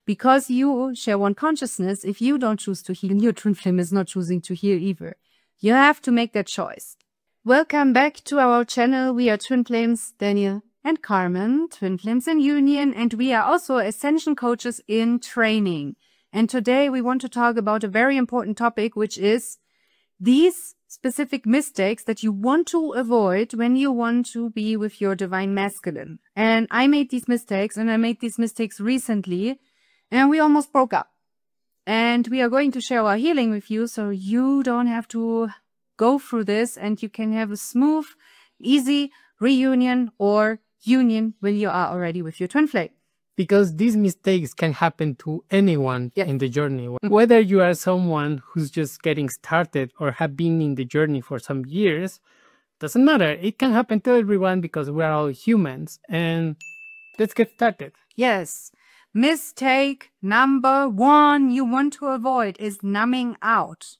because you share one consciousness, if you don't choose to heal, your twin flame is not choosing to heal either. You have to make that choice. Welcome back to our channel. We are Twin Flames, Daniel and Carmen, Twin Flames in Union, and we are also Ascension Coaches in Training. And today we want to talk about a very important topic, which is these specific mistakes that you want to avoid when you want to be with your divine masculine. And I made these mistakes, and I made these mistakes recently, and we almost broke up. And we are going to share our healing with you so you don't have to go through this, and you can have a smooth, easy reunion or union when you are already with your twin flame. Because these mistakes can happen to anyone in the journey. Whether you are someone who's just getting started or have been in the journey for some years, doesn't matter. It can happen to everyone because we're all humans. And let's get started. Yes. Mistake number 1 you want to avoid is numbing out.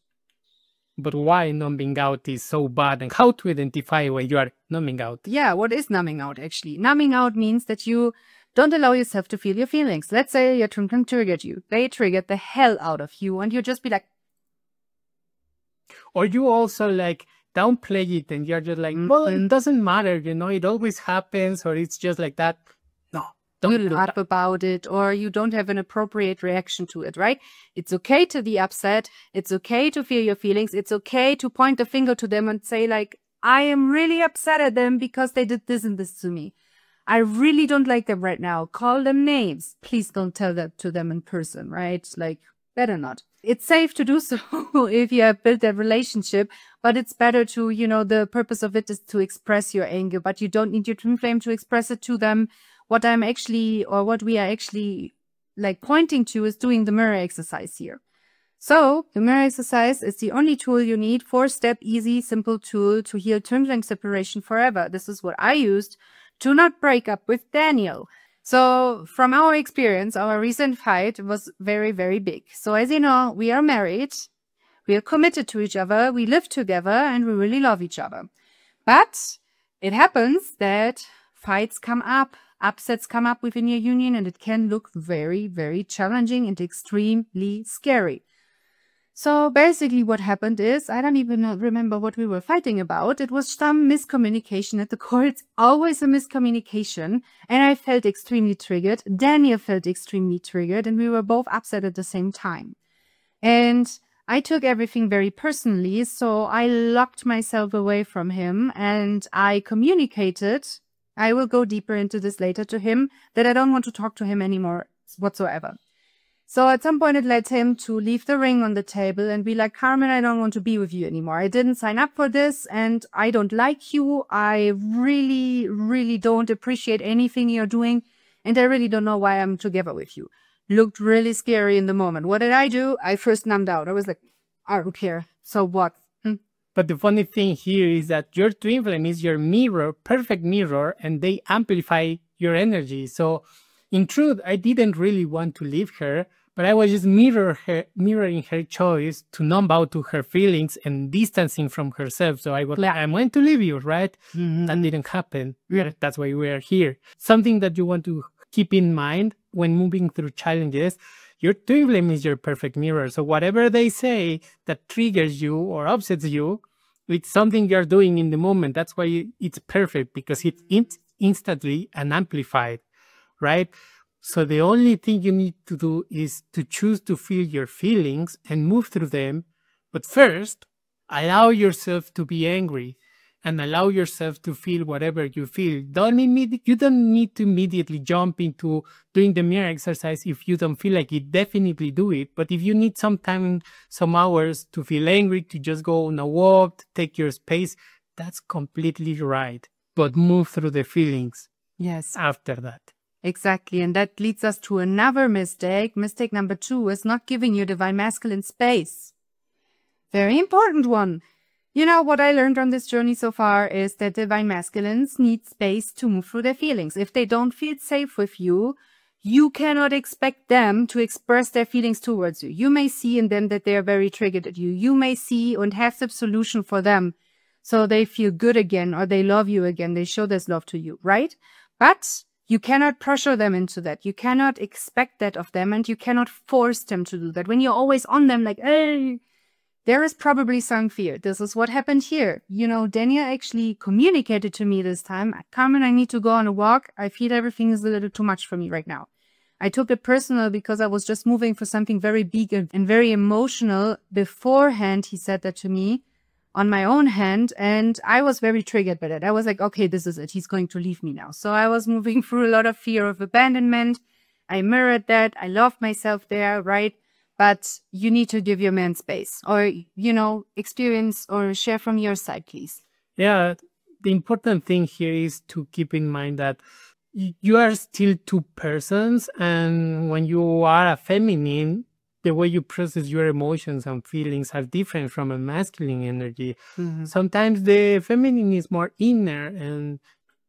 But why numbing out is so bad, and how to identify when you are numbing out? Yeah, what is numbing out actually? Numbing out means that you don't allow yourself to feel your feelings. Let's say your twin flame triggered you. They triggered the hell out of you, and you just be like... Or you also like downplay it, and you're just like, well, it doesn't matter, you know, it always happens, or it's just like that. No, don't laugh about it, or you don't have an appropriate reaction to it, right? It's okay to be upset. It's okay to feel your feelings. It's okay to point the finger to them and say like, I am really upset at them because they did this and this to me. I really don't like them right now. Call them names. Please don't tell that to them in person, right? Like, better not. It's safe to do so if you have built that relationship, but it's better to, you know, the purpose of it is to express your anger, but you don't need your twin flame to express it to them. What I'm actually, or what we are actually like pointing to is doing the mirror exercise here. So the mirror exercise is the only tool you need, 4-step, easy, simple tool to heal twin flame separation forever. This is what I used to not break up with Daniel. So from our experience, our recent fight was very, very big. So as you know, we are married, we are committed to each other, we live together, and we really love each other. But it happens that fights come up, upsets come up within your union, and it can look very, very challenging and extremely scary. So basically what happened is, I don't even remember what we were fighting about. It was some miscommunication at the core. It's always a miscommunication. And I felt extremely triggered. Daniel felt extremely triggered, and we were both upset at the same time. And I took everything very personally. So I locked myself away from him, and I communicated, I will go deeper into this later, to him that I don't want to talk to him anymore whatsoever. So at some point it led him to leave the ring on the table and be like, Carmen, I don't want to be with you anymore. I didn't sign up for this, and I don't like you. I really, really don't appreciate anything you're doing, and I really don't know why I'm together with you. Looked really scary in the moment. What did I do? I first numbed out. I was like, I don't care. So what? But the funny thing here is that your twin flame is your mirror, perfect mirror, and they amplify your energy. So in truth, I didn't really want to leave her, but I was just mirroring her choice to numb out to her feelings and distancing from herself. So I was like, I'm going to leave you, right? That didn't happen. That's why we are here. Something that you want to keep in mind when moving through challenges, your twin flame is your perfect mirror. So whatever they say that triggers you or upsets you, it's something you're doing in the moment. That's why it's perfect, because it's instantly and amplified, right? So the only thing you need to do is to choose to feel your feelings and move through them. But first, allow yourself to be angry and allow yourself to feel whatever you feel. You don't need to immediately jump into doing the mirror exercise if you don't feel like it. Definitely do it. But if you need some time, some hours to feel angry, to just go on a walk, take your space, that's completely right. But move through the feelings. Yes. After that. Exactly. And that leads us to another mistake. Mistake number 2 is not giving your divine masculine space. Very important one. You know, what I learned on this journey so far is that divine masculines need space to move through their feelings. If they don't feel safe with you, you cannot expect them to express their feelings towards you. You may see in them that they are very triggered at you. You may see and have the solution for them so they feel good again, or they love you again. They show this love to you, right? But You cannot pressure them into that. You cannot expect that of them, and you cannot force them to do that. When you're always on them like, hey, there is probably some fear. This is what happened here. You know, Daniel actually communicated to me this time, Carmen, I need to go on a walk. I feel everything is a little too much for me right now. I took it personal because I was just moving for something very big and very emotional. Beforehand, he said that to me on my own hand, and I was very triggered by that. I was like, okay, this is it. He's going to leave me now. So I was moving through a lot of fear of abandonment. I mirrored that. I loved myself there, right? But you need to give your man space, or, you know, experience or share from your side, please. Yeah, the important thing here is to keep in mind that you are still two persons, and when you are a feminine, the way you process your emotions and feelings are different from a masculine energy. Sometimes the feminine is more inner, and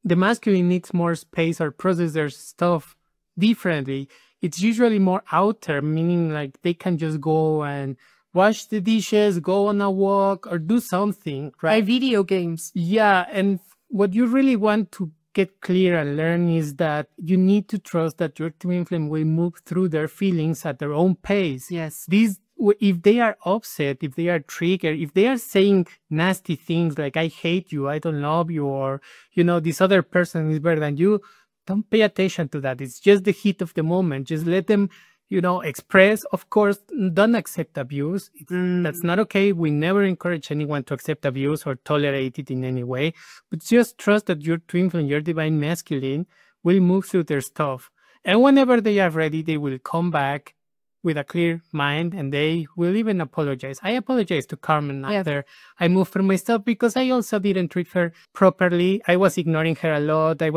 the masculine needs more space or process their stuff differently. It's usually more outer, meaning like they can just go and wash the dishes, go on a walk, or do something, right? Play video games. Yeah, and what you really want to get clear and learn is that you need to trust that your twin flame will move through their feelings at their own pace. Yes. If they are upset, if they are triggered, if they are saying nasty things like, I hate you, I don't love you, or, you know, this other person is better than you, don't pay attention to that. It's just the heat of the moment. Just let them, you know, express. Of course, don't accept abuse. That's not okay. We never encourage anyone to accept abuse or tolerate it in any way. But just trust that your twin flame, your divine masculine, will move through their stuff. And whenever they are ready, they will come back with a clear mind, and they will even apologize. I apologize to Carmen after I moved through my stuff because I also didn't treat her properly. I was ignoring her a lot. I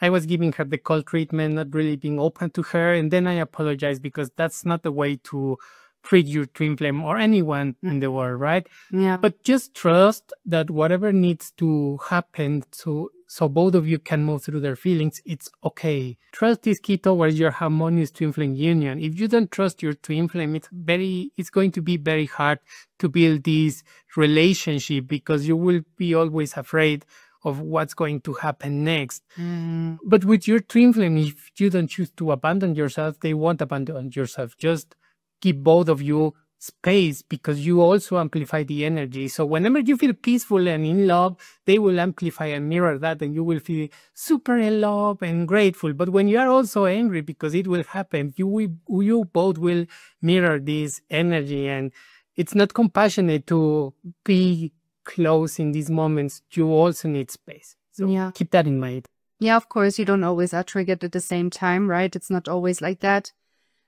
was giving her the cold treatment, not really being open to her. And then I apologized because that's not the way to treat your twin flame or anyone in the world, right? Yeah. But just trust that whatever needs to happen so both of you can move through their feelings, it's okay. Trust is key towards your harmonious twin flame union. If you don't trust your twin flame, it's going to be very hard to build this relationship because you will be always afraid of what's going to happen next. But with your twin flame, if you don't choose to abandon yourself, they won't abandon yourself. Just give both of you space because you also amplify the energy. So whenever you feel peaceful and in love, they will amplify and mirror that, and you will feel super in love and grateful. But when you are also angry, because it will happen, you both will mirror this energy, and it's not compassionate to be close in these moments. You also need space. So keep that in mind. Yeah, of course, you don't always are triggered at the same time, right? It's not always like that.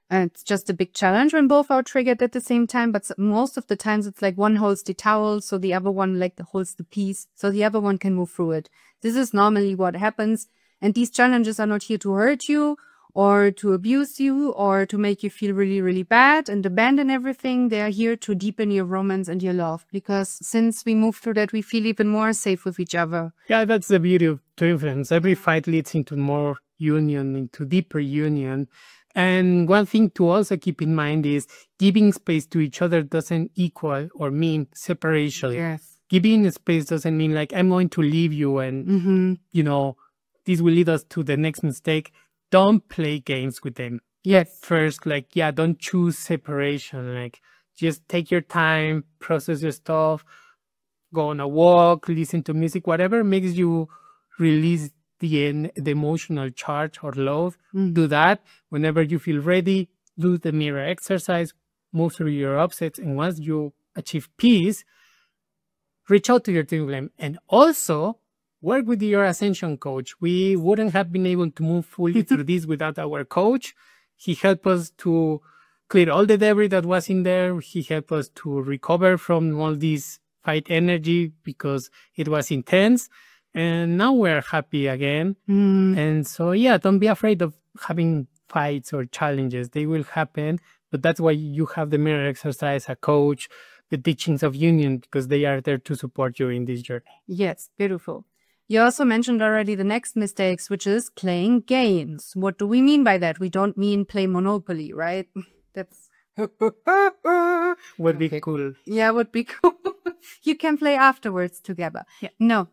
And it's just a big challenge when both are triggered at the same time. But most of the times it's like one holds the towel, so the other one like holds the piece, so the other one can move through it. This is normally what happens. And these challenges are not here to hurt you or to abuse you or to make you feel really, really bad and abandon everything. They are here to deepen your romance and your love. Because since we move through that, we feel even more safe with each other. Yeah, that's the beauty of twin flames. Every fight leads into more union, into deeper union. And one thing to also keep in mind is giving space to each other doesn't equal or mean separation. Yes. Giving space doesn't mean like, I'm going to leave you and, you know, this will lead us to the next mistake. Don't play games with them. Yes. First, like, yeah, don't choose separation. Like, just take your time, process your stuff, go on a walk, listen to music, whatever makes you release the emotional charge or load. Do that. Whenever you feel ready, do the mirror exercise, move through your upsets, and once you achieve peace, reach out to your twin flame. And also work with your ascension coach. We wouldn't have been able to move fully through this without our coach. He helped us to clear all the debris that was in there. He helped us to recover from all this fight energy because it was intense. And now we're happy again. And so, yeah, don't be afraid of having fights or challenges. They will happen. But that's why you have the mirror exercise, a coach, the teachings of union, because they are there to support you in this journey. Yes, beautiful. You also mentioned already the next mistakes, which is playing games. What do we mean by that? We don't mean play Monopoly, right? That's Would be cool. Yeah, would be cool. You can play afterwards together. Yeah. No,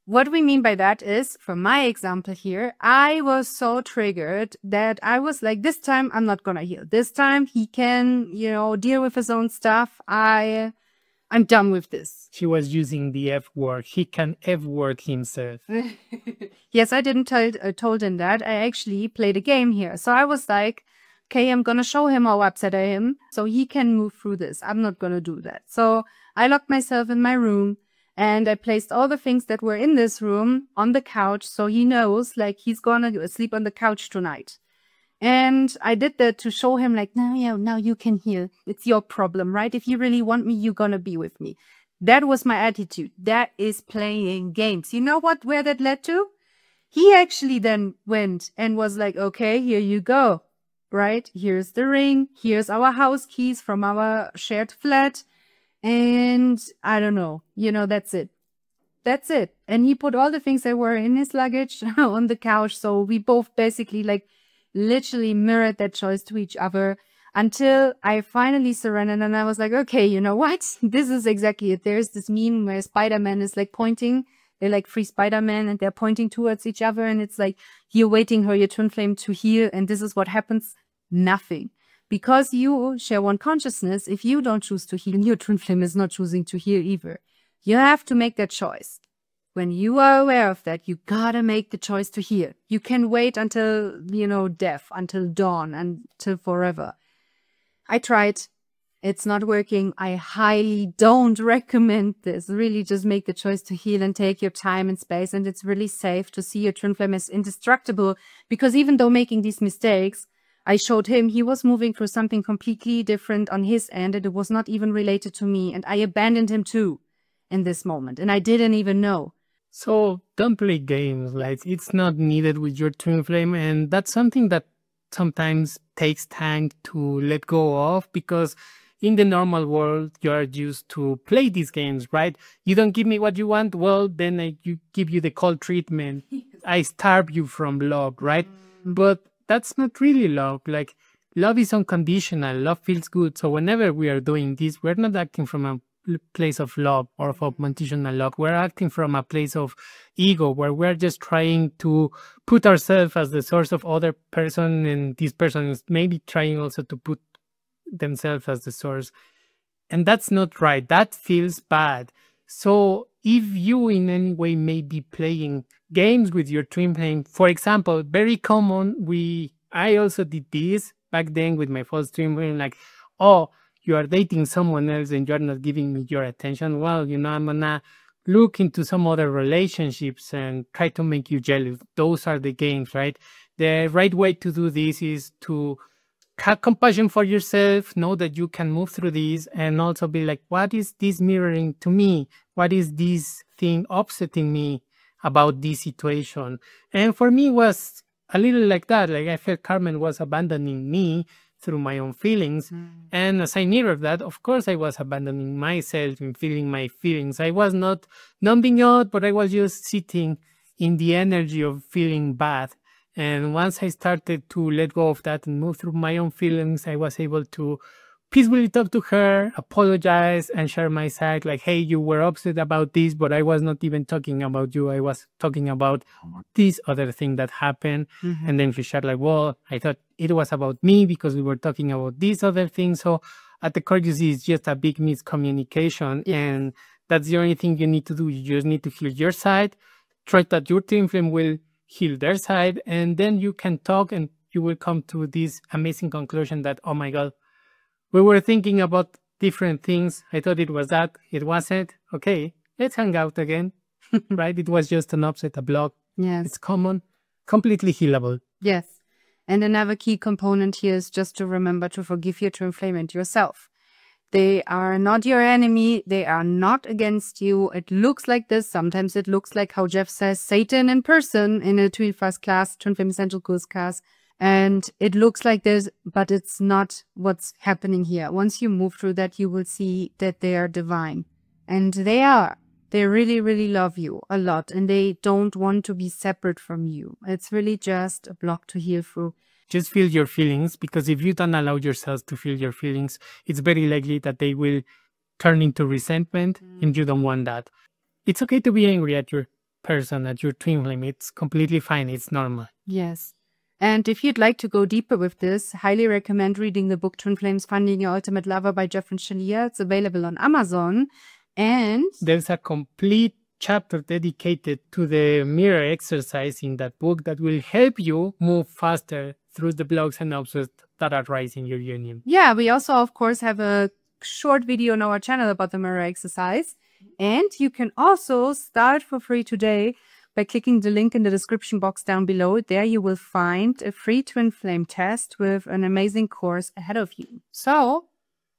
What we mean by that is, for my example here, I was so triggered that I was like, this time I'm not gonna heal. This time he can, deal with his own stuff. I'm done with this. She was using the F word. He can F word himself. Yes, I didn't told him that. I actually played a game here. So I was like, okay, I'm gonna show him how upset I am so he can move through this. I'm not gonna do that. So I locked myself in my room. And I placed all the things that were in this room on the couch so he knows, like, he's gonna sleep on the couch tonight. And I did that to show him, like, now you can heal. It's your problem, right? If you really want me, you're gonna be with me. That was my attitude. That is playing games. You know where that led to? He actually then went and was like, okay, here you go, right? Here's the ring. Here's our house keys from our shared flat. And I don't know, that's it. That's it. And he put all the things that were in his luggage on the couch. So we both basically literally mirrored that choice to each other until I finally surrendered. And I was like, okay, you know what? This is exactly it. There's this meme where Spider-Man is pointing. They're like three Spider-Man and they're pointing towards each other. And it's like, you're waiting for your twin flame to heal. And this is what happens. Nothing. Because you share one consciousness, if you don't choose to heal, your twin flame is not choosing to heal either. You have to make that choice. When you are aware of that, you gotta make the choice to heal. You can wait until, death, until dawn, until forever. I tried. It's not working. I highly don't recommend this. Really just make the choice to heal and take your time and space. And it's really safe to see your twin flame as indestructible, because even though making these mistakes, I showed him he was moving through something completely different on his end, and it was not even related to me. And I abandoned him too in this moment. And I didn't even know. So don't play games. Like, it's not needed with your twin flame. And that's something that sometimes takes time to let go of, because in the normal world, you are used to play these games, right? You don't give me what you want. Well, then I give you the cold treatment. Yes. I starve you from love, right? But that's not really love. Like, love is unconditional. Love feels good. So whenever we are doing this, we're not acting from a place of love or of unconditional love. We're acting from a place of ego, where we're just trying to put ourselves as the source of other person, and this person is maybe trying also to put themselves as the source. And that's not right. That feels bad. So if you in any way may be playing games with your twin flame, for example, very common, I also did this back then with my first twin flame, like, oh, you are dating someone else and you're not giving me your attention. Well, I'm gonna look into some other relationships and try to make you jealous. Those are the games, right? The right way to do this is to have compassion for yourself, know that you can move through this, and also be like, what is this mirroring to me? What is this thing upsetting me about this situation? And for me, it was a little like that. Like, I felt Carmen was abandoning me through my own feelings. And as I mirrored that, of course, I was abandoning myself and feeling my feelings. I was not numbing out, but I was just sitting in the energy of feeling bad. And once I started to let go of that and move through my own feelings, I was able to peacefully talk to her, apologize, and share my side. Like, hey, you were upset about this, but I was not even talking about you. I was talking about this other thing that happened. And then she shared, like, well, I thought it was about me because we were talking about this other thing. So at the core, you see, it's just a big miscommunication. And that's the only thing you need to do. You just need to heal your side, try that your twin flame will heal their side, and then you can talk and you will come to this amazing conclusion that, oh my God, we were thinking about different things. I thought it was that. It wasn't. Okay, let's hang out again. Right? It was just an upset, a block. Yes. It's common, completely healable. Yes. And another key component here is just to remember to forgive your twin flame and yourself. They are not your enemy. They are not against you. It looks like this. Sometimes it looks like how Jeff says Satan in person in a Twin Fast class, Twin Flame Essential Course class. And it looks like this, but it's not what's happening here. Once you move through that, you will see that they are divine. And they are. They really, really love you a lot. And they don't want to be separate from you. It's really just a block to heal through. Just feel your feelings, because if you don't allow yourself to feel your feelings, it's very likely that they will turn into resentment, and you don't want that. It's okay to be angry at your person at your twin flame. It's completely fine. It's normal. Yes. And if you'd like to go deeper with this, highly recommend reading the book Twin Flames Finding Your Ultimate Lover by Jeff and Shalia. It's available on Amazon. And there's a complete chapter dedicated to the mirror exercise in that book that will help you move faster through the blocks and obstacles that arise in your union. Yeah, we also, of course, have a short video on our channel about the mirror exercise. And you can also start for free today by clicking the link in the description box down below. There you will find a free twin flame test with an amazing course ahead of you. So,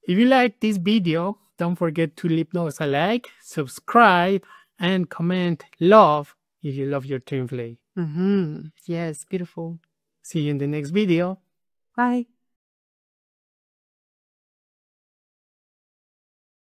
if you like this video, don't forget to leave us a like, subscribe, and comment love if you love your twin flame. Yes, beautiful. See you in the next video. Bye.